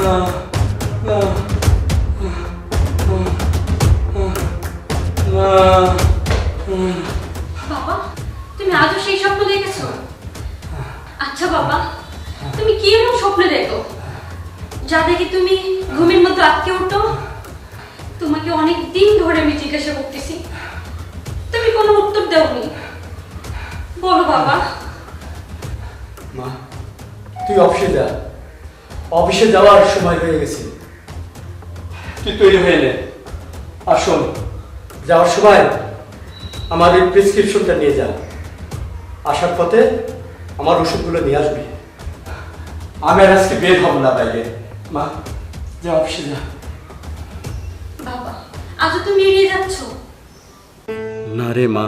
বাবা, তুমি আজও সেই স্বপ্ন দেখেছো? আচ্ছা বাবা, তুমি কি এমন স্বপ্ন দেখো যা দেখে তুমি ঘুমের মধ্যে আটকে ওঠো? তোমাকে অনেক দিন ধরে আমি জিজ্ঞাসা করতেছি, তুমি কোনো উত্তর দাওনি। বলো বাবা। মা, তুই অফিসে যা। অফিসে যাওয়ার সময় হয়ে গেছে। তুই তৈরি হয়ে নে। আর শোন, যাওয়ার সময় আমার এই প্রেসক্রিপশনটা নিয়ে যা। আসার পথে আমার ওষুধগুলো নিয়ে আসবি। আমি আর আজকে বের হব না বাইরে। মা, যা, অফিসে যা। বাবা, আজও তুমি এড়িয়ে যাচ্ছ? না রে মা,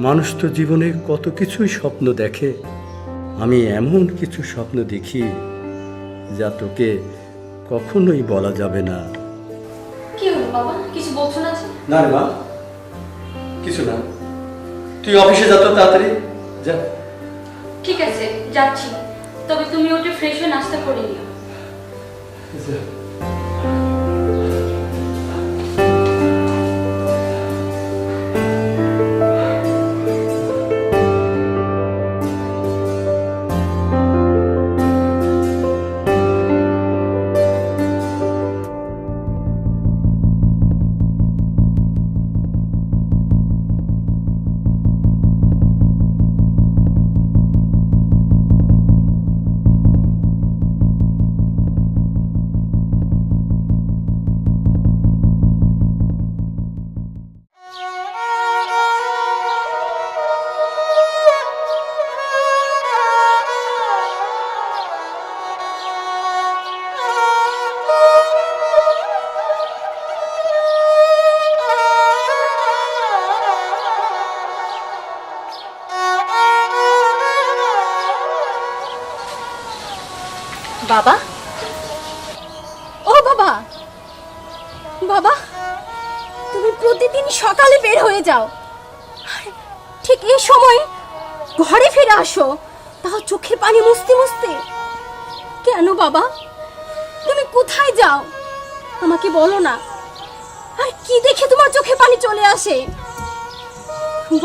মানুষ তো জীবনে কত কিছুই স্বপ্ন দেখে। আমি এমন কিছু স্বপ্ন দেখি যা তোকে কখনোই বলা যাবে না। কি হলো বাবা, কিছু বলছো না যে? না রে মা, কিছু না। তুই অফিসে যা তো তাড়াতাড়ি যা। ঠিক আছে, যাচ্ছি। তবে তুমি ওটা ফ্রেশ হয়ে নাস্তা করে নিও। যা। বাবা, ও বাবা, বাবা, তুমি প্রতিদিন সকালে বের হয়ে যাও, ঠিক এই সময় ঘরে ফিরে আসো, তাও চোখের পানি মুছতে মুছতে। কেন বাবা, তুমি কোথায় যাও আমাকে বলো না? আর কি দেখে তোমার চোখে পানি চলে আসে?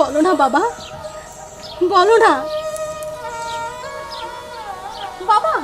বলো না বাবা, বলো না বাবা।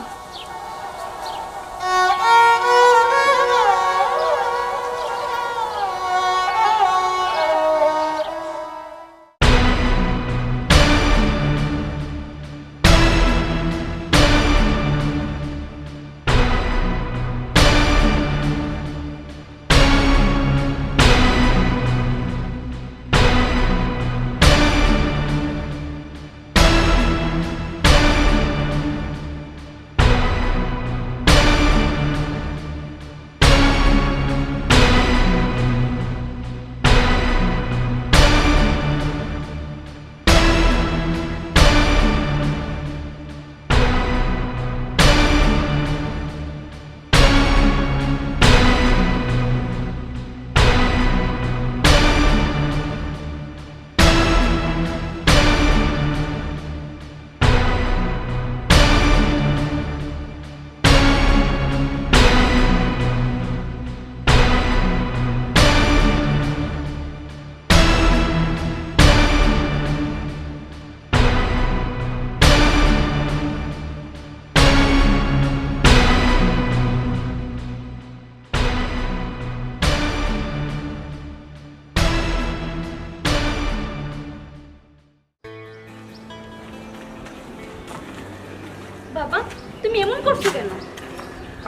বাবা, তুমি এমন করছো কেন?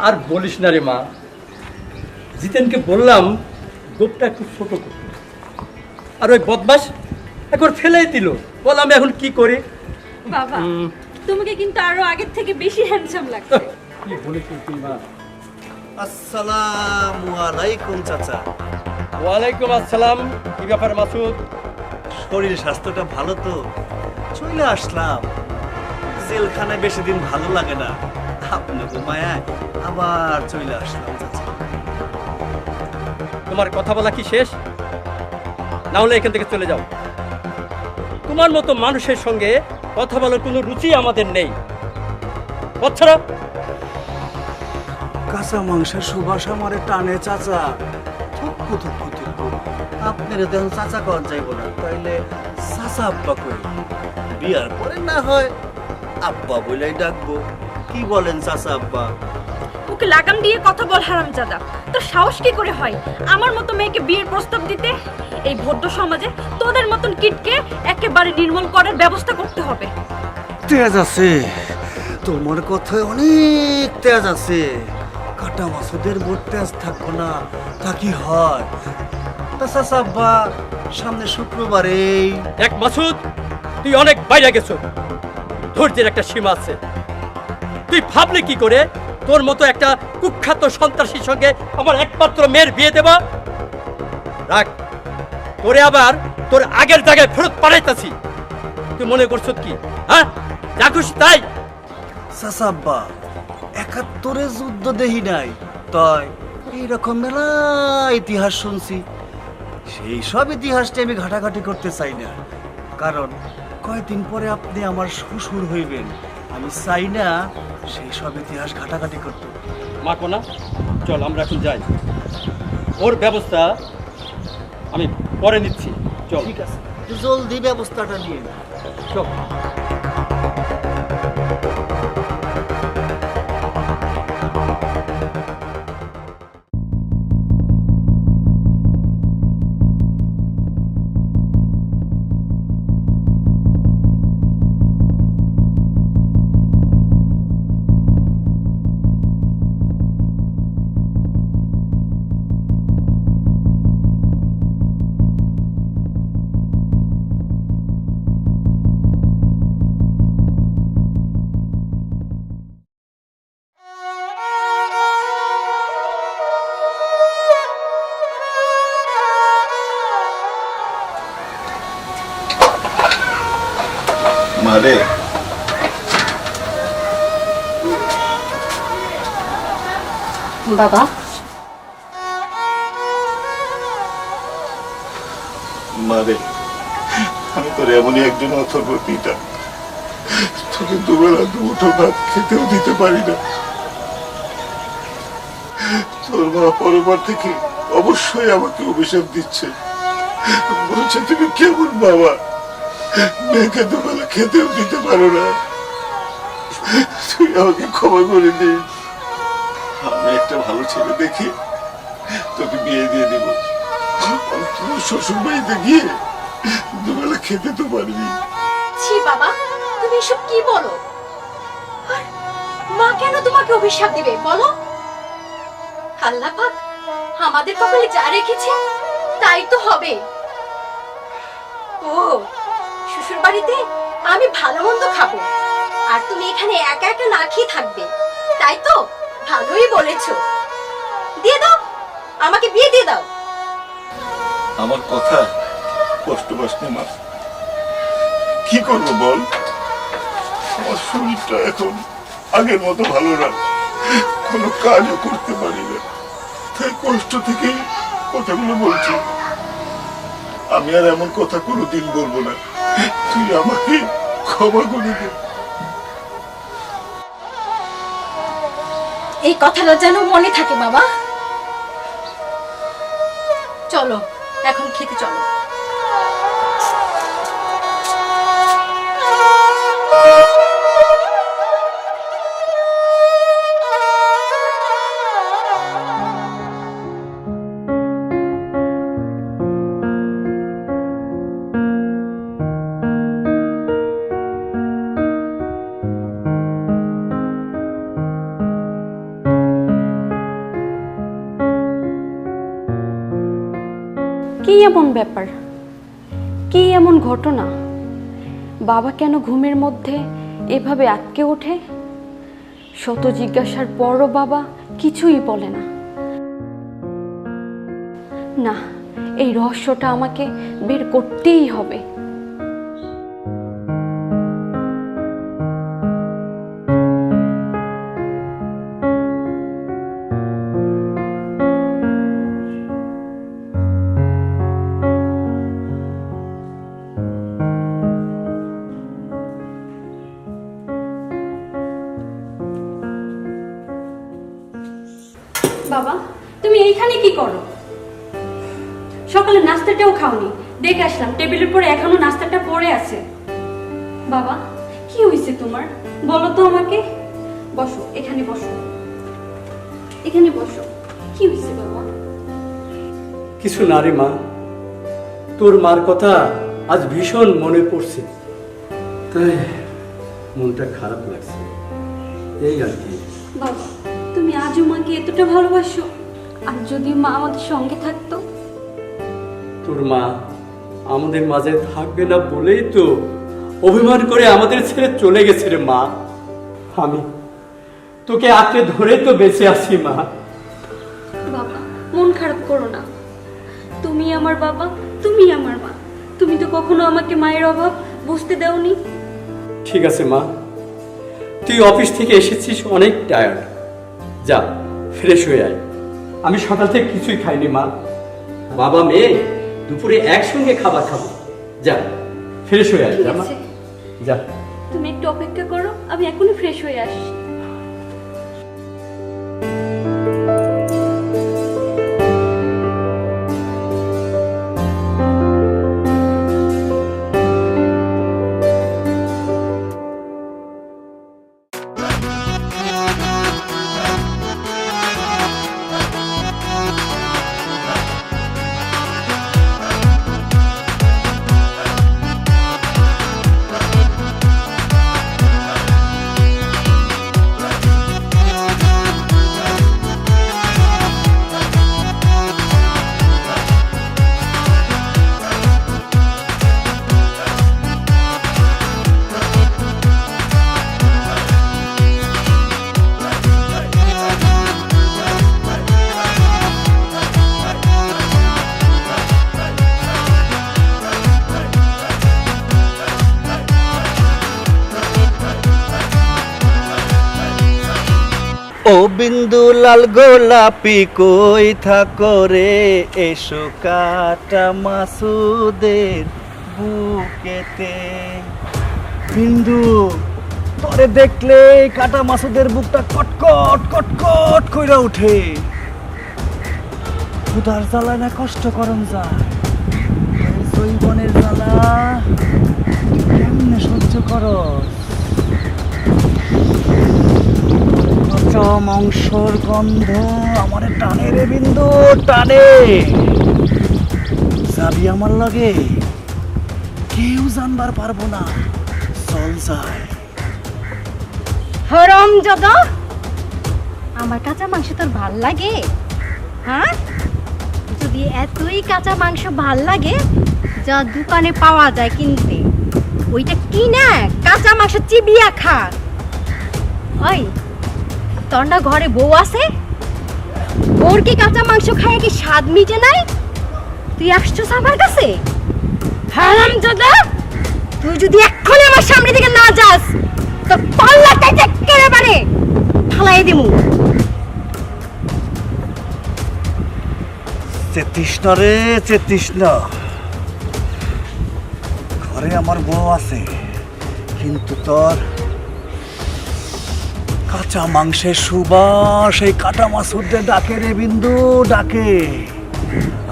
আর বলিস না রে মা, জিতেনকে বললাম গোপটা একটু ছোট করতে, আর ওই বদমাস একবার ফেলেই দিল। বল আমি এখন কি করি? বাবা, তোমাকে কিন্তু আরো আগের থেকে বেশি হ্যান্ডসাম লাগছে। কি বলেছিস তুই মা? আসসালামু আলাইকুম চাচা। ওয়ালাইকুম আসসালাম। কি ব্যাপার মাসুদ? শরীর স্বাস্থ্যটা ভালো তো? চলে আসলাম। জেলখানায় বেশি দিন ভালো লাগে না, আপনাকে মায়ায় আবার চলে আসলাম চাচা। তোমার কথা বলা কি শেষ? না হলে এখান থেকে চলে যাও। তোমার মতো মানুষের সঙ্গে কথা বলার কোনো রুচি আমাদের নেই। কাঁচা মাংসের সুবাস আমারে টানে চাচা। থুকু থুকু থুকু। আপনারা দেখুন চাচা কন যাইব না, তাইলে চাচা আব্বা কই। বিয়ার পরে না হয় আব্বা বলেই ডাকবো। কি বলেন চাচা আব্বা? ওকে লাগাম দিয়ে কথা বল হারামজাদা। তোর সাহস কি করে হয় আমার মতো মেয়েকে বিয়ের প্রস্তাব দিতে? এই ভদ্র সমাজে তোদের মতন কিটকে একেবারে নির্মূল করার ব্যবস্থা করতে হবে। তেজ আছে, তোমার কথায় অনেক তেজ আছে। কাটা মাসুদের বোর তেজ থাকবো না, তা কি হয়? তা চাচা আব্বা সামনে শুক্রবারেই। এক মাসুদ, তুই অনেক বাইরে গেছো। ধৈর্যের একটা সীমা আছে। তুই ভাবলে কি করে তোর মতো একটা কুখ্যাত সন্ত্রাসীর সঙ্গে আমার একমাত্র মেয়ের বিয়ে দেবা? রাখ, তোরে আবার তোর আগের জায়গায় ফেরত পাঠাইতাছি। তুই মনে করছ কি? হ্যাঁ, যা খুশি তাই। চাচা আব্বা ৭১ যুদ্ধ দেহি নাই, তাই এইরকম মেলা ইতিহাস শুনছি। সেই সব ইতিহাসটা আমি ঘাটাঘাটি করতে চাই না, কারণ কয়েকদিন পরে আপনি আমার শ্বশুর হইবেন। আমি চাই না সেই সব ইতিহাস ঘাটাঘাটি করতে। মা কোনা, চল আমরা এখন যাই। ওর ব্যবস্থা আমি পরে নিচ্ছি। চল। ঠিক আছে, জলদি ব্যবস্থাটা নিয়ে না। চল। মারে, বাবা, মারে, আমি তোর এমনই একজন অথর্ব পিতা, তোকে দুবেলা দুমুঠো ভাত খেতেও দিতে পারি না। তোর মা পরবার থেকে অবশ্যই আমাকে অভিশাপ দিচ্ছে, বলছে তুমি কেমন বাবা, মেয়েকে দুবেলা খেতেও দিতে পারো না। তুই আমাকে ক্ষমা করে দিস। আমি একটা ভালো ছেলে দেখে তোকে বিয়ে দিয়ে দিব। অন্তত শ্বশুর বাড়িতে গিয়ে দুবেলা খেতে তো পারবি। ছি বাবা, তুমি এসব কি বলো? আর মা কেন তোমাকে অভিশাপ দিবে বলো? আল্লাহ পাক আমাদের কপালে যা রেখেছে তাই তো হবে। ও, শ্বশুর বাড়িতে আমি ভালো মন্দ খাবো আর তুমি এখানে একা একা না খেয়ে থাকবে, তাই তো? ভালোই বলেছো। দিয়ে দাও, আমাকে বিয়ে দিয়ে দাও। আমার কথা কষ্ট পাস না মা? কি করবো বল, আমার শরীরটা এখন আগের মতো ভালো না, কোনো কাজও করতে পারি না, তাই কষ্ট থেকেই কথাগুলো বলছি। আমি আর এমন কথা কোনোদিন বলবো না, তুই আমাকে ক্ষমা করে দে। এই কথাটা যেন মনে থাকে বাবা। চলো এখন খেতে চলো। কি এমন ব্যাপার, কি এমন ঘটনা? বাবা কেন ঘুমের মধ্যে এভাবে আটকে ওঠে? শত জিজ্ঞাসার পরও বাবা কিছুই বলে না। না, এই রহস্যটা আমাকে বের করতেই হবে। বাবা তুমি এইখানে কি করো? সকালে নাস্তাটাও খাওনি, দেখে আসলাম টেবিলের পরে এখনো নাস্তাটা পড়ে আছে। বাবা কি হয়েছে তোমার, বলো তো আমাকে। বসো, এখানে বসো, এখানে বসো। কি হয়েছে বাবা? কিছু না রে মা, তোর মার কথা আজ ভীষণ মনে পড়ছে, তাই মনটা খারাপ লাগছে, এই আর কি। বাবা তুমি আজও মাকে এতটা ভালোবাসো, আর যদি মা আমাদের সঙ্গে থাকতো? তোর মা আমাদের মাঝে থাকবে না বলেই তো অভিমান করে আমাদের ছেড়ে চলে গেছে রে মা। আমি তোকে আঁকড়ে ধরে তো বেঁচে আছি মা। বাবা মন খারাপ করো না, তুমি আমার বাবা, তুমি আমার মা। তুমি তো কখনো আমাকে মায়ের অভাব বুঝতে দাওনি। ঠিক আছে মা, তুই অফিস থেকে এসেছিস অনেক টায়ার্ড, যা ফ্রেশ হয়ে আয়। আমি সকাল থেকে কিছুই খাইনি মা, বাবা মেয়ে দুপুরে একসঙ্গে খাবার খাবো, যা ফ্রেশ হয়ে আয়। ঠিক যা মা, আছে, যা। তুমি একটু অপেক্ষা করো, আমি এখনই ফ্রেশ হয়ে আসছি। ও বিন্দু লাল গোলাপি কই থাকো রে, এসো কাটা মাসুদের বুকেতে। বিন্দু তোরে দেখলে কাটা মাসুদের বুকটা কটকট কটকট কইরা উঠে। ক্ষুধার জ্বালা না কষ্ট করম যায়, জৈবনের জ্বালা কেমনে সহ্য করস? মাংসর গন্ধ আমারে টানে রে বিন্দু, টানে। যাবি আমার লাগে, কেউ জানবার পারবো না, চল যায়। হরমজাদা, আমার কাঁচা মাংস তোর ভাল লাগে? হ্যাঁ, যদি এতই কাঁচা মাংস ভাল লাগে, যা দোকানে পাওয়া যায় কিনতে, ওইটা কিনে কাঁচা মাংস চিবিয়া খা। ওই তোর না ঘরে বউ আছে, ওর কি কাঁচা মাংস খায় কি স্বাদ মিটে নাই? তুই আসছিস আমার কাছে? হারামজাদা, তুই যদি এক্ষুনি আমার সামনে থেকে না যাস, তো পাল্লাটা একেবারে ফালাই দিমু। চেতিস না রে, চেতিস না। ঘরে আমার বউ আছে, কিন্তু তোর কাঁচা মাংসের সুবাস এই কাটা মাসুরদের ডাকে রে বিন্দু, ডাকে।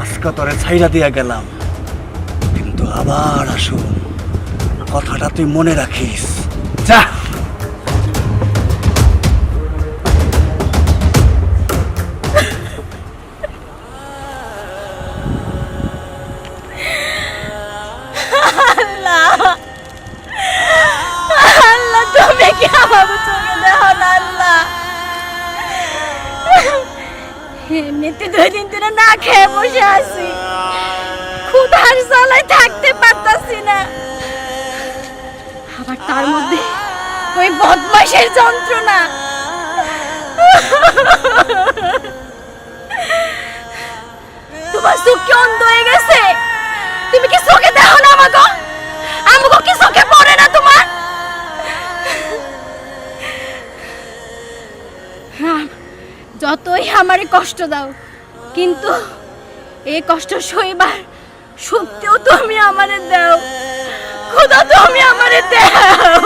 আজকে তোরে ছাইরা দিয়া গেলাম, কিন্তু আবার আসুন, কথাটা তুই মনে রাখিস। যা। আল্লাহ, তুমি কি আমাকে চোখে দেখো না আল্লাহ? এমনিতে 2 দিন ধরে না খেয়ে বসে আছি, ক্ষুধার জ্বালায় থাকতে পারতাছি না, আবার তার মধ্যে ওই বদমাইশের যন্ত্রণা। তোমার চোখ কি অন্ধ হয়ে গেছে? তুমি কি চোখে দেখো না আমাকে? আমাকে কি চোখে পড়ে না তোমার? যতই আমারে কষ্ট দাও, কিন্তু এই কষ্ট সইবার শক্তিও তুমি আমারে দাও। খোদা, তুমি আমারে দাও।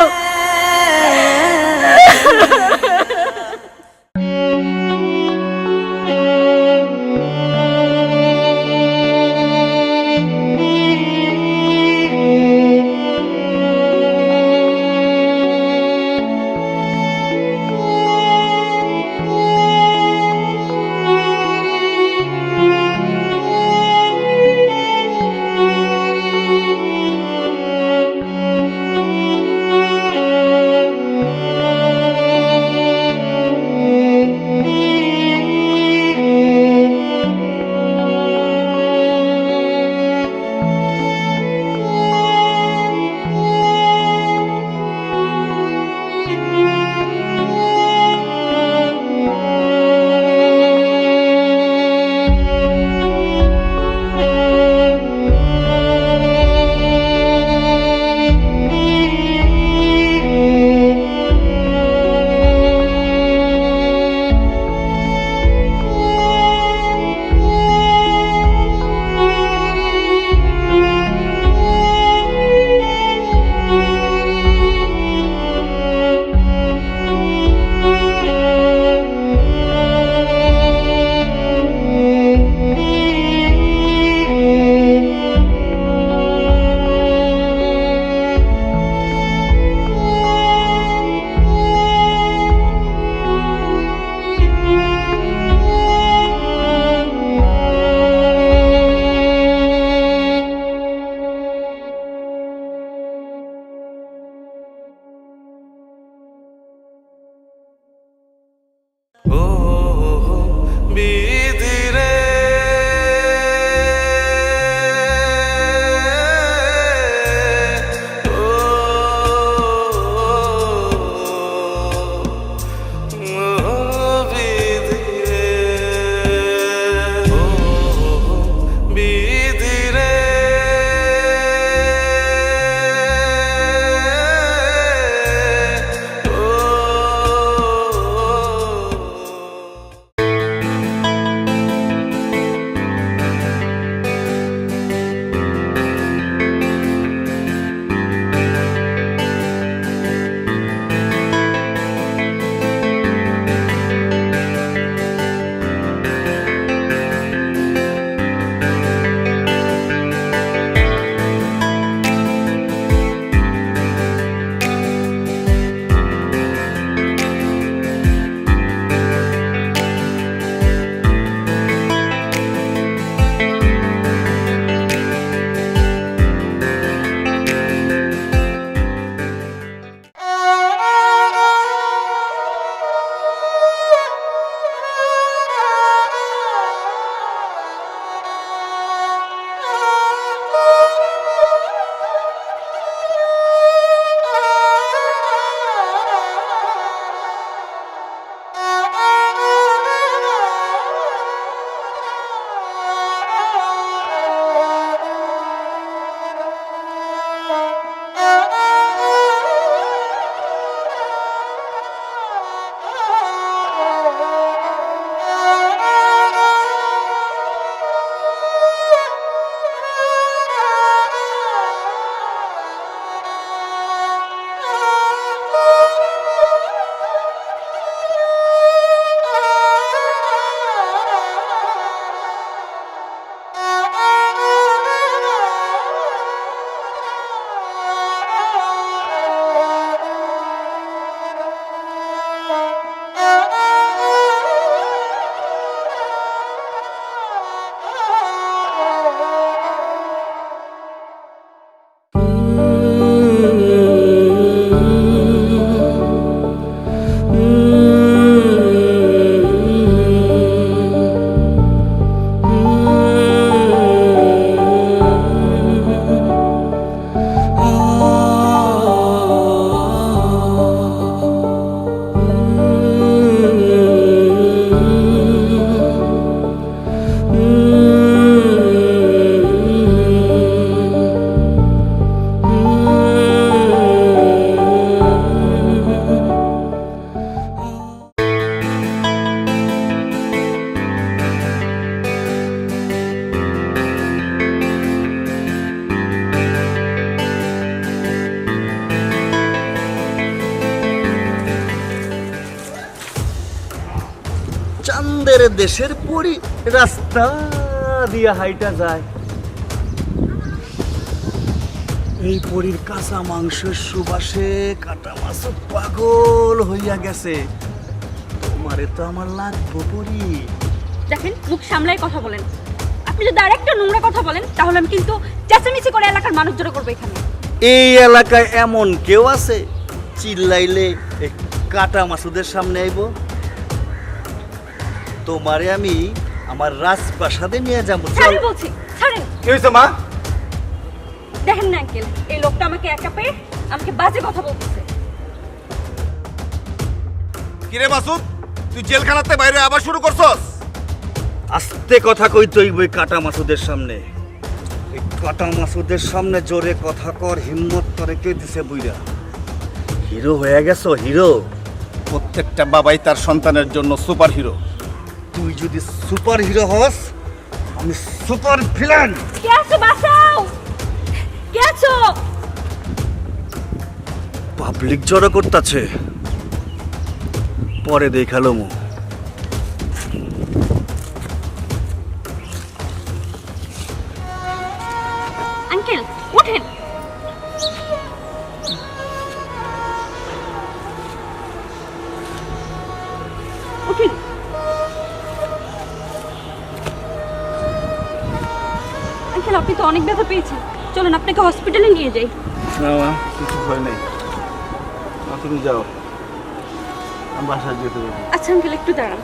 চাঁদের দেশের পরি রাস্তা দিয়া হাইটা যায়। এই পরীর কাঁচা মাংসের সুবাসে কাটা মাছ পাগল হইয়া গেছে। তোমারে তো আমার লাগবো পরি। দেখেন, মুখ সামলাই কথা বলেন। আপনি যদি আরেকটা নোংরা কথা বলেন তাহলে আমি কিন্তু চেঁচামেচি করে এলাকার মানুষ জড়ো করবো এখানে। এই এলাকায় এমন কেউ আছে চিল্লাইলে এই কাটা মাসুদের সামনে আইব? তোমারে আমি আমার রাজপ্রাসাদে নিয়ে যাবো। ছাড়েন বলছি, ছাড়েন। কি হয়েছে মা? দেখেন না আঙ্কেল, এই লোকটা আমাকে একা পেয়ে আমাকে বাজে কথা বলতেছে। কিরে মাসুদ, তুই জেলখানাতে বাইরে আবার শুরু করছস? আস্তে কথা কই তুই ওই কাটা মাসুদের সামনে। এই কাটা মাসুদের সামনে জোরে কথা কর, হিম্মত করে কে দিছে বুইরা? হিরো হয়ে গেছো, হিরো। প্রত্যেকটা বাবাই তার সন্তানের জন্য সুপার হিরো। তুই যদি সুপার হিরো হস, আমি সুপার ভিলেন। কে আছো? বাঁচাও! কে আছো? পাবলিক জড়ো করতেছে, পরে দেখালো মু। আঙ্কেল ওঠেন। উঠুন। আঙ্কেল, আপনি তো অনেক ব্যথা পেয়েছেন, চলুন আপনাকে হসপিটালে নিয়ে যাই। না মা, কিছু ভয় নেই, তুমি যাও। আমি বাসায় যেতে পারি। আচ্ছা আঙ্কেল একটু দাঁড়ান,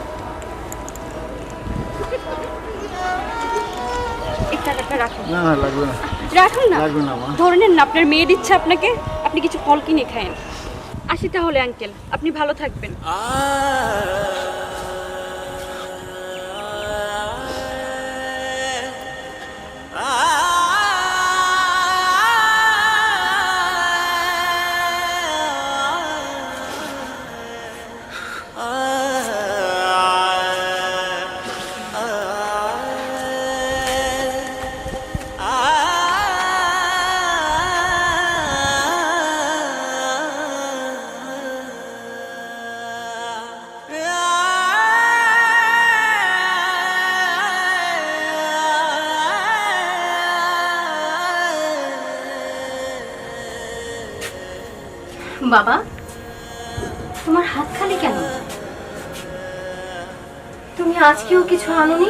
এই টাকাটা রাখুন। না না লাগবে না, রাখুন না, লাগবে না মা। ধরে নেন না, আপনার মেয়ে দিচ্ছে আপনাকে, আপনি কিছু ফল কিনে খায়েন। আসি তাহলে আঙ্কেল, আপনি ভালো থাকবেন। বাবা, তোমার হাত খালি কেন? তুমি আজকেও কিছু আনোনি?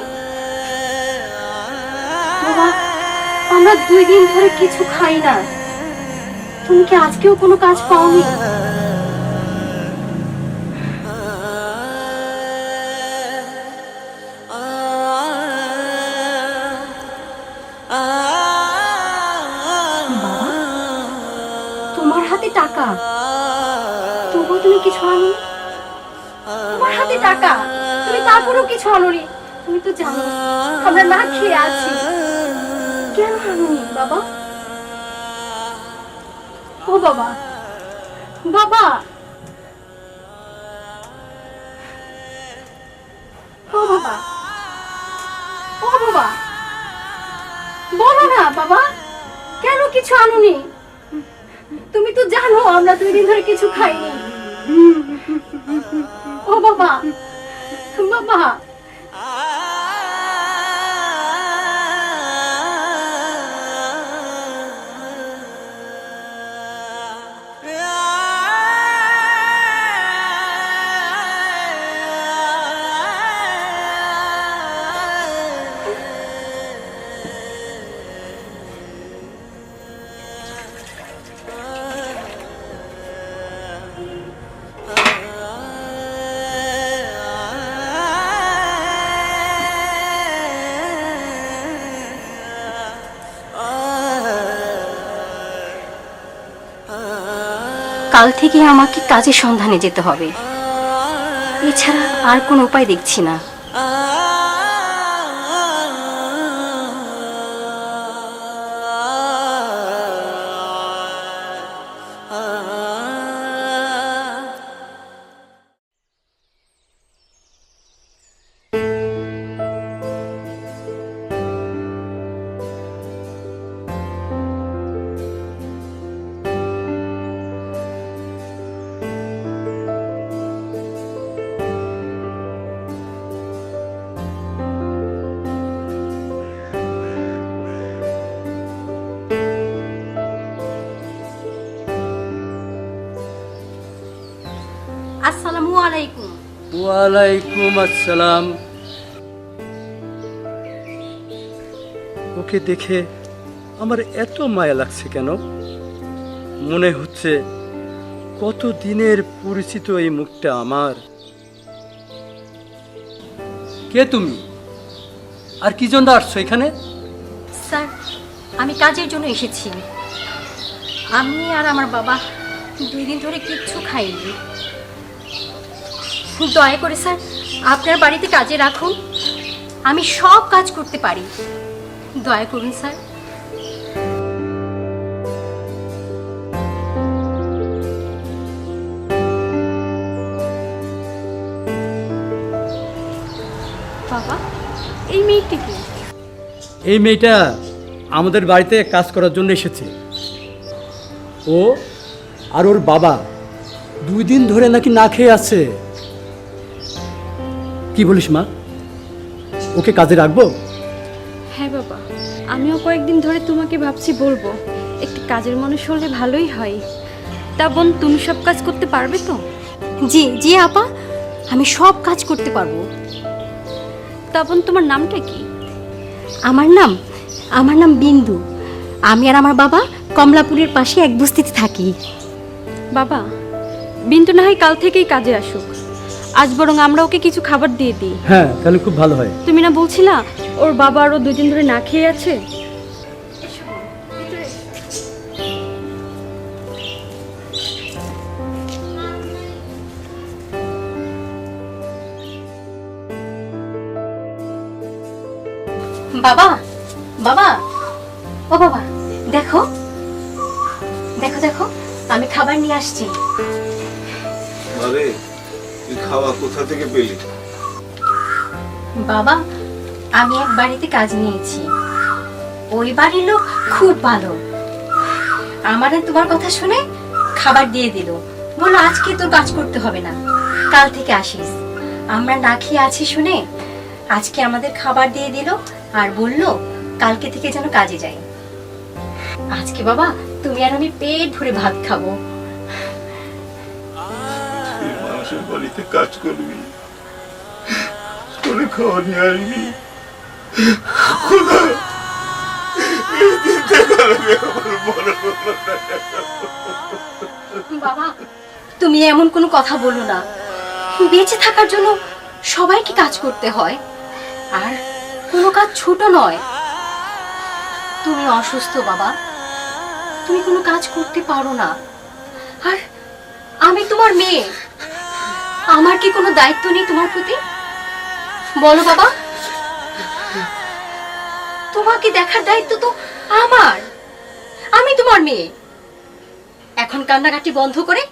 বাবা, আমরা 2 দিন ধরে কিছু খাই না। তুমি কি আজকেও কোনো কাজ পাওনি? বাবা, তোমার হাতে টাকা, তবুও তুমি কিছু আনোনি? তোমার হাতে টাকা, তুমি তারপরেও কিছু আনোনি? তুমি তো জানো আমরা না খেয়ে আছি, কেন আনোনি বাবা? ও বাবা, বাবা, ও বাবা, ও বাবা, বলো না বাবা, কেন কিছু আনোনি? তুমি তো জানো আমরা 2 দিন ধরে কিছু খাইনি। ও বাবা, বাবা, কাল থেকে আমাকে কাজের সন্ধানে যেতে হবে, এছাড়া আর কোনো উপায় দেখছি না। আসসালামু আলাইকুম। ওয়ালাইকুম আসসালাম। ওকে দেখে আমার এত মায়া লাগছে কেন? মনে হচ্ছে কত দিনের পরিচিত এই মুখটা আমার। কে তুমি? আর কি জন্য আসছো এখানে? স্যার, আমি কাজের জন্য এসেছি। আমি আর আমার বাবা 2 দিন ধরে কিচ্ছু খাইনি। দয়া করে স্যার আপনার বাড়িতে কাজে রাখুন, আমি সব কাজ করতে পারি, দয়া করুন স্যার। বাবা, এই মেয়েটি কি? এই মেয়েটা আমাদের বাড়িতে কাজ করার জন্য এসেছে। ও আর ওর বাবা 2 দিন ধরে নাকি না খেয়ে আছে। কি বলিস মা, ওকে কাজে রাখবো? হ্যাঁ বাবা, আমিও কয়েকদিন ধরে তোমাকে ভাবছি বলবো, একটু কাজের মানুষ হলে ভালোই হয়। তা বোন, তুমি সব কাজ করতে পারবে তো? জি জি আপা, আমি সব কাজ করতে পারবো। তা বোন, তোমার নামটা কি? আমার নাম বিন্দু। আমি আর আমার বাবা কমলাপুরের পাশে এক বস্তিতে থাকি। বাবা, বিন্দু না হয় কাল থেকেই কাজে আসুক, আজ বরং আমরা ওকে কিছু খাবার দিয়ে দিই। হ্যাঁ, তাহলে খুব ভালো হয়। তুমি না বলছিলা ওর বাবা আরো 2 দিন ধরে না খেয়ে আছে? বাবা, বাবা, ও বাবা, দেখো দেখো দেখো, আমি খাবার নিয়ে আসছি। আরে তুই খাওয়া কোথা থেকে পেলি? বাবা, আমি এক বাড়িতে কাজ নিয়েছি। ওই বাড়ির লোক খুব ভালো। আমারে তোমার কথা শুনে খাবার দিয়ে দিল। বললো আজকে তোর কাজ করতে হবে না, কাল থেকে আসিস। আমরা না খেয়ে আছি শুনে আজকে আমাদের খাবার দিয়ে দিল আর বললো কালকে থেকে যেন কাজে যাই। আজকে বাবা তুমি আর আমি পেট ভরে ভাত খাবো। তুই মানুষের বাড়িতে কাজ করবি, করে খাওয়া নিয়ে আসবি। খোদা, এই দিনটা কারণে আমার মনে হলো না। বাবা, তুমি এমন কোনো কথা বলো না। বেঁচে থাকার জন্য সবাইকে কাজ করতে হয়, আর কোনো কাজ ছোট নয়। তুমি অসুস্থ বাবা, তুমি কোনো কাজ করতে পারো না। আর আমি তোমার মেয়ে, আমার কি কোনো দায়িত্ব নেই তোমার প্রতি? বলো বাবা, তোমাকে দেখার দায়িত্ব তো আমার। আমি তোমার মেয়ে। এখন কান্নাকাটি বন্ধ করে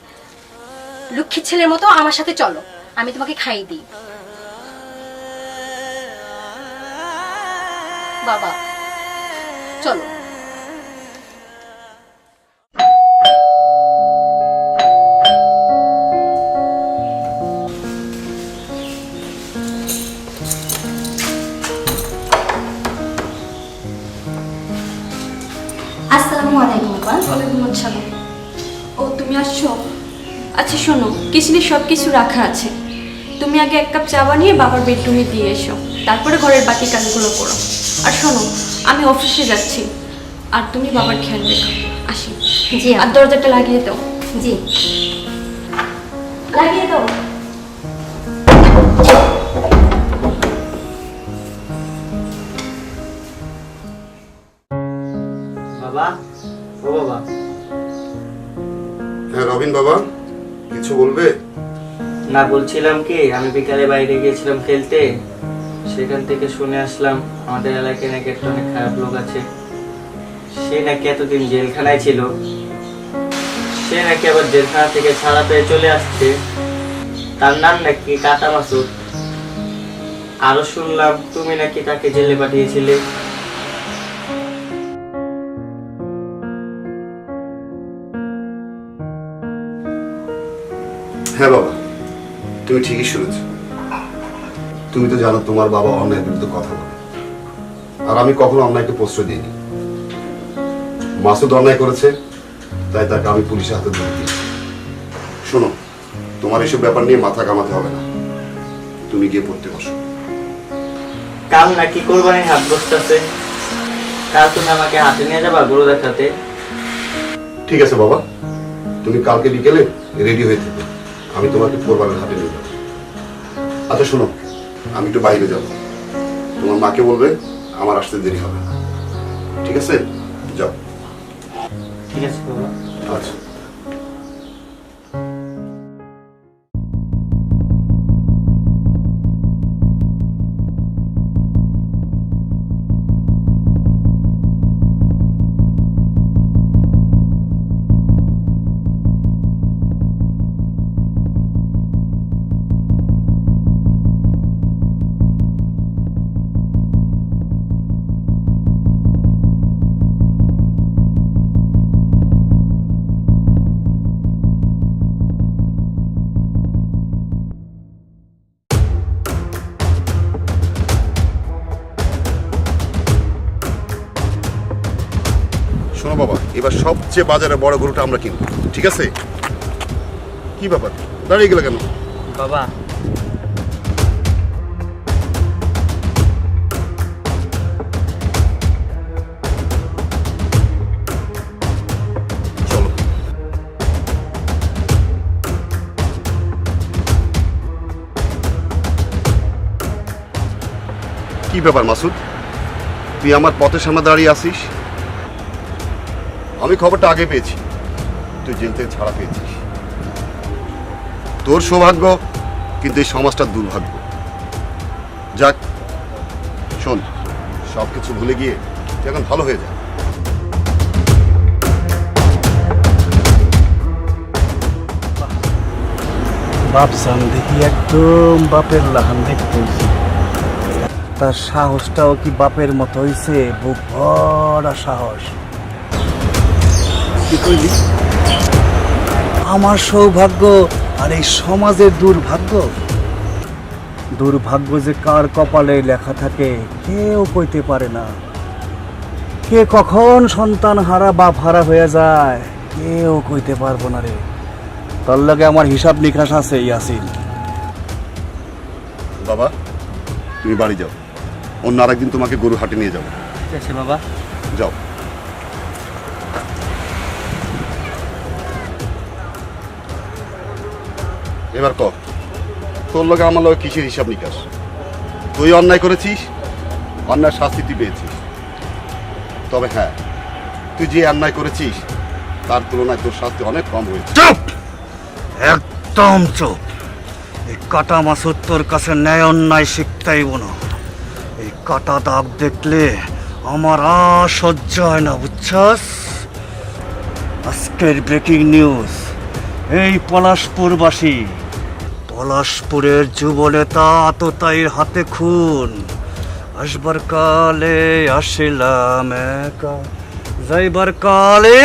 লক্ষ্মীর ছেলের মতো আমার সাথে চলো, আমি তোমাকে খাইয়ে দিই। বাবা চলো। আসসালামু আলাইকুম। ওয়ালাইকুম আসসালাম। ও তুমি আসছো? আচ্ছা শোনো, কিচেনে সব কিছু রাখা আছে। তুমি আগে 1 কাপ চা বানিয়ে বাবার বেডরুমে দিয়ে এসো, তারপরে ঘরের বাকি কাজগুলো করো। আর শোনো, আমি অফিসে যাচ্ছি, আর তুমি বাবার খেয়াল রেখো। আসি। জি আর দরজাটা লাগিয়ে দাও। জি, লাগিয়ে দাও। বাবা, ও বাবা, হ্যাঁ রবিন বাবা, কিছু বলবে? না বলছিলাম কি, আমি বিকালে বাইরে গিয়েছিলাম খেলতে, সেখান থেকে শুনে আসলাম আমাদের এলাকায় নাকি একটা অনেক খারাপ লোক আছে। সে নাকি এতদিন জেলখানায় ছিল, সে নাকি আবার জেলখানা থেকে ছাড়া পেয়ে চলে আসছে। তার নাম নাকি কাটা মাসুদ। আরো শুনলাম তুমি নাকি তাকে জেলে পাঠিয়েছিলে। হ্যাঁ বাবা, তুমি ঠিকই শুনেছ। তুমি তো জানো তোমার বাবা অন্যায়ের বিরুদ্ধে কথা বলে, আর আমি কখনো অন্যায়কে প্রশ্রয় দিইনি। মাসুদ অন্যায় করেছে, তাই তাকে আমি পুলিশের হাতে ধরে দিয়েছি। শোনো, তোমার এসব ব্যাপার নিয়ে মাথা কামাতে হবে না, তুমি গিয়ে পড়তে বসো। কাল নাকি কোরবানির হাট বসতেছে, কাল তুমি আমাকে হাতে নিয়ে যাবা গরু দেখাতে। ঠিক আছে বাবা, তুমি কালকে বিকেলে রেডি হয়ে থেকো, আমি তোমাকে কোরবানির হাটে নিয়ে যাবো। আচ্ছা শোনো, আমি একটু বাইরে যাব, তোমার মাকে বলবে আমার আসতে দেরি হবে না। ঠিক আছে, যাও। ঠিক আছে বাবা। আচ্ছা। শোনো বাবা, এবার সবচেয়ে বাজারে বড় গরুটা আমরা কিনবো, ঠিক আছে? কি ব্যাপার, দাঁড়িয়ে গেলে কেন? বাবা, চলো। কি ব্যাপার মাসুদ, তুই আমার পথের সামনে দাঁড়িয়ে আছিস? আমি খবরটা আগে পেয়েছি, তুই জেল থেকে ছাড়া পেয়েছিস। তোর সৌভাগ্য, কিন্তু এই সমাজটার দুর্ভাগ্য। যাক, শোন, সব কিছু ভুলে গিয়ে তুই এখন ভালো হয়ে যা। বাপ সান দেখি একদম বাপের লাহান দেখতেছি। তার সাহসটাও কি বাপের মতো হইছে, বুক ভরা সাহস। কি কইলি? আমার সৌভাগ্য আর এই সমাজের দুর্ভাগ্য। দুর্ভাগ্য যে কার কপালে লেখা থাকে কেউ কইতে পারে না। কে কখন সন্তান হারা বাপ হারা হয়ে যায় কেউ কইতে পারবো না রে। তোর লগে আমার হিসাব নিকাশ আছে ইয়াসিন। বাবা, তুমি বাড়ি যাও, অন্য আরেকদিন তোমাকে গরু হাটে নিয়ে যাবো। ঠিক আছে বাবা। যাও। এবার কর, তোর লগে আমার লগে কিসের হিসাব নিকাশ? তুই অন্যায় করেছিস, অন্যায় শাস্তি তুই পেয়েছিস। তবে হ্যাঁ, তুই যে অন্যায় করেছিস তার তুলনায় তোর শাস্তি অনেক কম হয়েছে। চুপ, একদম চুপ। এই কাটা মাসুদ তোর কাছে ন্যায় অন্যায় শিখতেইব না। এই কাটা দাগ দেখলে আমার আর সহ্য হয় না, বুঝছস? আজকের ব্রেকিং নিউজ, এই পলাশপুরবাসী, পলাশপুরের যুবনেতা আততায়ীর হাতে খুন। আসবার কালে আসিলাম একা, যাইবার কালে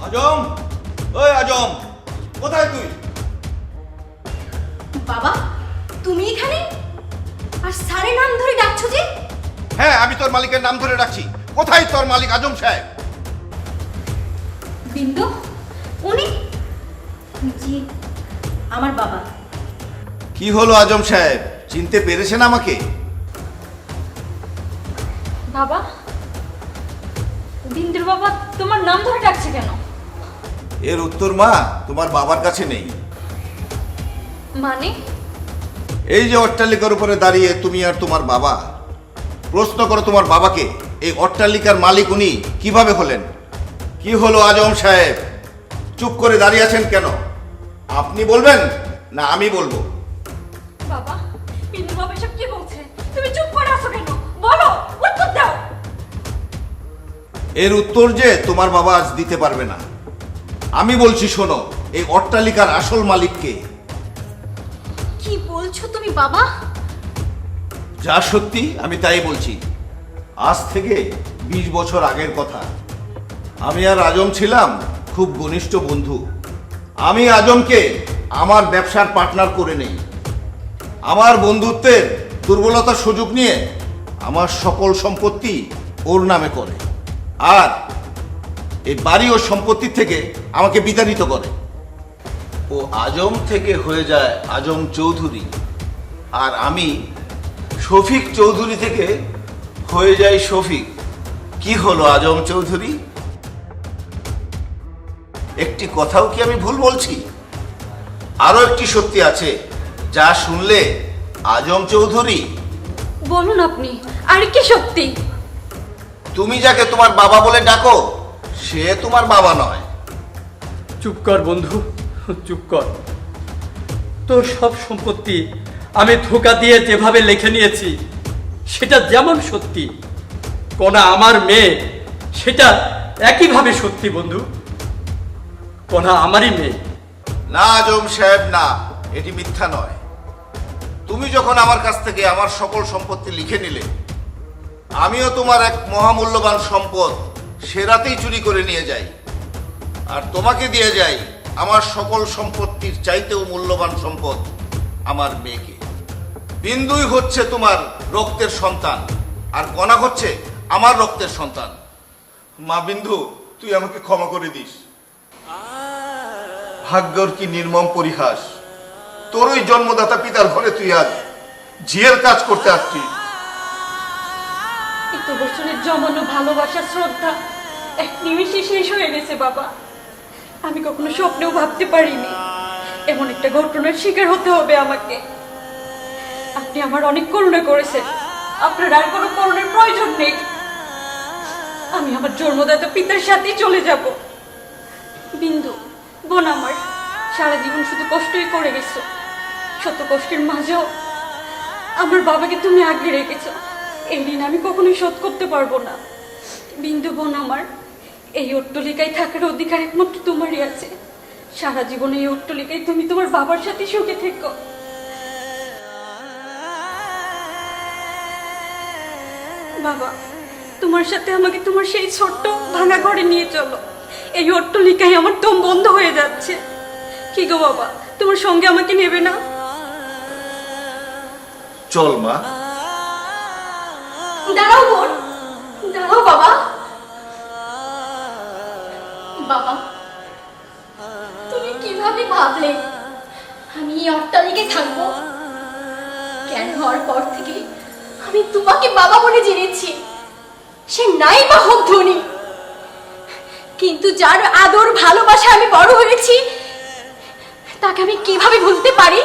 আজম, ওই আজম, কোথায় তুই? বাবা, তুমি এখানে? আর স্যারের নাম ধরে ডাকছো যে? হ্যাঁ, আমি তোর মালিকের নাম ধরে ডাকছি। কোথায় তোর মালিক আজম সাহেব? বিন্দু, উনি? জি, আমার বাবা। কি হলো আজম সাহেব, চিনতে পেরেছেন আমাকে? বাবা, বিন্দুর বাবা তোমার নাম ধরে ডাকছে কেন? এর উত্তর মা তোমার বাবার কাছে নেই। মানে? এই যে অট্টালিকার উপরে দাঁড়িয়ে তুমি আর তোমার বাবা, প্রশ্ন করো তোমার বাবাকে, এই অট্টালিকার মালিক উনি কিভাবে হলেন? কি হলো আজম সাহেব, চুপ করে দাঁড়িয়ে আছেন কেন? আপনি বলবেন না আমি বলবো? বাবা, বিন্দুর বাবা এসব কি বলছে? তুমি চুপ করে আছো কেন? বলো, উত্তর দাও। এর উত্তর যে তোমার বাবা আজ দিতে পারবে না। আমি বলছি শোনো, এই অট্টালিকার আসল মালিক কে? কি বলছো তুমি বাবা? যা সত্যি আমি তাই বলছি। আজ থেকে 20 বছর আগের কথা। আমি আর আজম ছিলাম খুব ঘনিষ্ঠ বন্ধু। আমি আজমকে আমার ব্যবসার পার্টনার করে নেই। আমার বন্ধুত্বের দুর্বলতার সুযোগ নিয়ে আমার সকল সম্পত্তি ওর নামে করে, আর এই বাড়ি ও সম্পত্তি থেকে আমাকে বিতাড়িত করে। ও আজম থেকে হয়ে যায় আজম চৌধুরী, আর আমি শফিক চৌধুরী থেকে হয়ে যাই শফিক। কি হলো আজম চৌধুরী? একটি কথাও কি আমি ভুল বলছি? আরো একটি সত্যি আছে যা শুনলে আজম চৌধুরী। বলুন আপনি, আর কি সত্যি? তুমি যাকে তোমার বাবা বলে ডাকো সে তোমার বাবা নয়। চুপ কর বন্ধু, চুপ কর। তোর সব সম্পত্তি আমি ধোঁকা দিয়ে যেভাবে লিখে নিয়েছি সেটা যেমন সত্যি, কণা আমার মেয়ে সেটা একইভাবে সত্যি বন্ধু। কণা আমারই মেয়ে। না আজম সাহেব না, এটি মিথ্যা নয়। তুমি যখন আমার কাছ থেকে আমার সকল সম্পত্তি লিখে নিলে, আমিও তোমার এক মহামূল্যবান সম্পদ সে রাতেই চুরি করে নিয়ে যাই, আর তোমাকে দিয়ে যাই আমার সকল সম্পত্তির চাইতেও মূল্যবান সম্পদ, আমার মেয়েকে। বিন্দুই হচ্ছে তোমার রক্তের সন্তান, আর কণা হচ্ছে আমার রক্তের সন্তান। মা বিন্দু, তুই আমাকে ক্ষমা করে দিস। ভাগ্যর কি নির্মম পরিহাস, তোর ওই জন্মদাতা পিতার ঘরে তুই আজ ঝিয়ের কাজ করতে আসছিস। এত বছরের জমানো ভালোবাসা, শ্রদ্ধা এক নিমিষে শেষ হয়ে গেছে বাবা। আমি কখনো স্বপ্নেও ভাবতে পারিনি এমন একটা ঘটনার শিকার হতে হবে আমাকে। আপনি আমার অনেক করুণা করেছেন, আপনার আর কোনো করুণার প্রয়োজন নেই। আমি আমার জন্মদাতা পিতার সাথেই চলে যাব। বিন্দু বোন আমার, সারা জীবন শুধু কষ্টই করে গেছো। শত কষ্টের মাঝেও আমার বাবাকে তুমি আগলে রেখেছো। এই ঋণ আমি কখনোই শোধ করতে পারবো না। বিন্দু বোন আমার, এই অট্টালিকায় থাকার অধিকার একমাত্র তোমারই আছে। সারা জীবন এই অট্টালিকায় তুমি তোমার বাবার সাথে সুখে থেকো। বাবা, তোমার সাথে আমাকে তোমার সেই ছোট্ট ভাঙা ঘরে নিয়ে চলো। এই অট্টালিকায় আমার দম বন্ধ হয়ে যাচ্ছে। কি গো বাবা, তোমার সঙ্গে আমাকে নেবে না? চল মা। দাঁড়াও বোন, দাঁড়াও বাবা। বাবা, তুমি কিভাবে ভাবলে আমি এই অট্টালিকায় থাকবো? কেন হওয়ার পর থেকে আমি তোমাকে বাবা বলে জেনেছি, সে নাই বা হোক ধনী, কিন্তু যার আদর ভালোবাসা আমি বড় হয়েছি তাকে আমি কিভাবে ভুলতে পারি?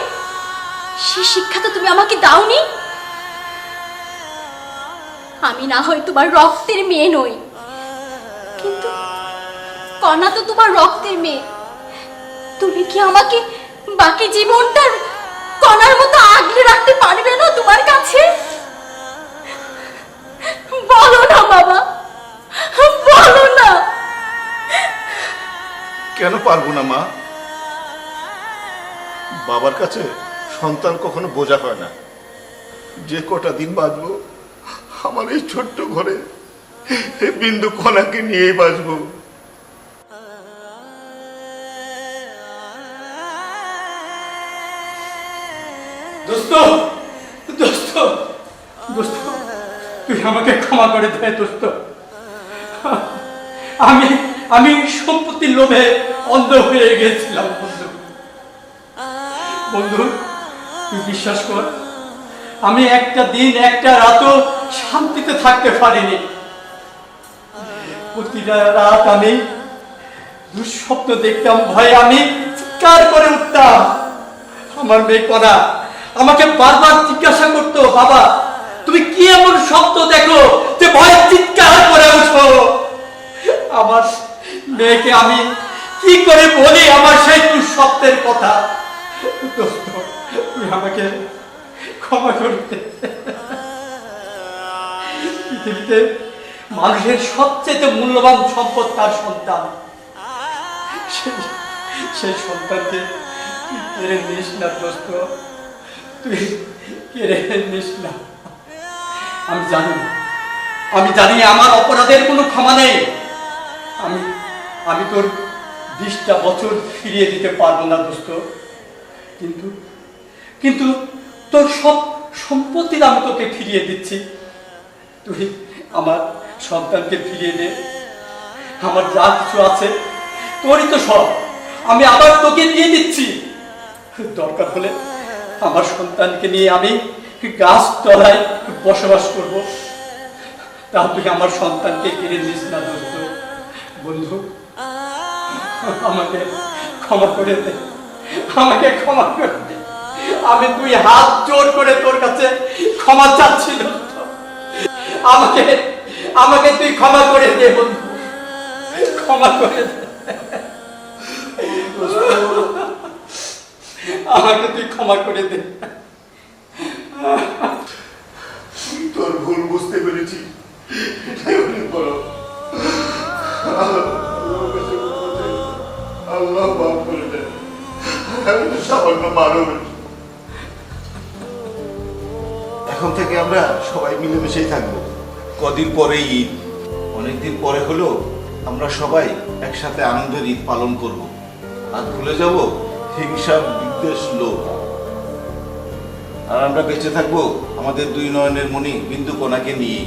সে শিক্ষা তো তুমি আমাকে দাওনি। আমি না হয় তোমার রক্তের মেয়ে নই, কিন্তু কণা তো তোমার রক্তের মেয়ে। তুমি কি আমাকে বাকি জীবনটা কণার মতো আগলে রাখতে পারবে না তোমার কাছে? বলো না বাবা, বলো না। কেন পারবো না মা? বাবার কাছে সন্তান কখনো বোঝা হয় না। যে কটা দিন বাঁচবো আমার এই ছোট্ট ঘরে এই বিন্দু কণাকে নিয়েই বাঁচবো। দোস্ত, দোস্ত, দোস্ত, তুই আমাকে ক্ষমা করে দে দোস্ত। আমি সম্পত্তির লোভে অন্ধ হয়ে গেছিলাম বন্ধু। বন্ধু, তুই বিশ্বাস কর, আমি একটা দিন একটা রাতও শান্তিতে থাকতে পারিনি। প্রতিটা রাত আমি দুঃস্বপ্ন দেখতাম, ভয়ে আমি চিৎকার করে উঠতাম। আমার মেয়ে কণা আমাকে বারবার জিজ্ঞাসা করতো, বাবা তুমি কি এমন স্বপ্ন দেখো যে ভয়ে চিৎকার করে উঠো? আমার মেয়েকে আমি কি করে বলি আমার সেই দুঃস্বপ্নের কথা? দোস্ত, তুই আমাকে ক্ষমা করে দে। পৃথিবীতে মানুষের সবচেয়ে মূল্যবান সম্পদ তার সন্তান। সেই সন্তানকে তুই কেড়ে নিস না দোস্ত, তুই কেড়ে নিস না। আমি জানি আমার অপরাধের কোনো ক্ষমা নেই। আমি তোর 20টা বছর ফিরিয়ে দিতে পারবো না দোস্ত, কিন্তু তোর সব সম্পত্তি আমি তোকে ফিরিয়ে দিচ্ছি। তুই আমার সন্তানকে ফিরিয়ে দে। আমার যা কিছু আছে তোরই তো সব, আমি আবার তোকে দিয়ে দিচ্ছি। দরকার হলে আমার সন্তানকে নিয়ে আমি গাছ তলায় বসবাস করব। তা তুই আমার সন্তানকে কেড়ে নিস না দোস্ত। বন্ধু, আমাকে ক্ষমা করে দে, আমাকে ক্ষমা করে দে। আমি তুই হাত জোর করে তোর কাছে ক্ষমা চাচ্ছি দোস্ত। আমাকে তুই ক্ষমা করে দে বন্ধু, ক্ষমা করে দে। আমাকে তুই ক্ষমা করে দে। তোর ভুল বুঝতে পেরেছি, এটাই অনেক বড়। আল্লাহ মাফ করে দেন, আমি তো সামান্য মানব। এখন থেকে আমরা সবাই মিলেমিশেই থাকবো। কদিন পরে ঈদ, অনেকদিন পরে হলেও আমরা সবাই একসাথে আনন্দের ঈদ পালন করব। আর ভুলে যাব হিংসা, বিদ্বেষ, লোভ। আর আমরা বেঁচে থাকবো আমাদের দুই নয়নের মণি বিন্দু কণাকে নিয়ে।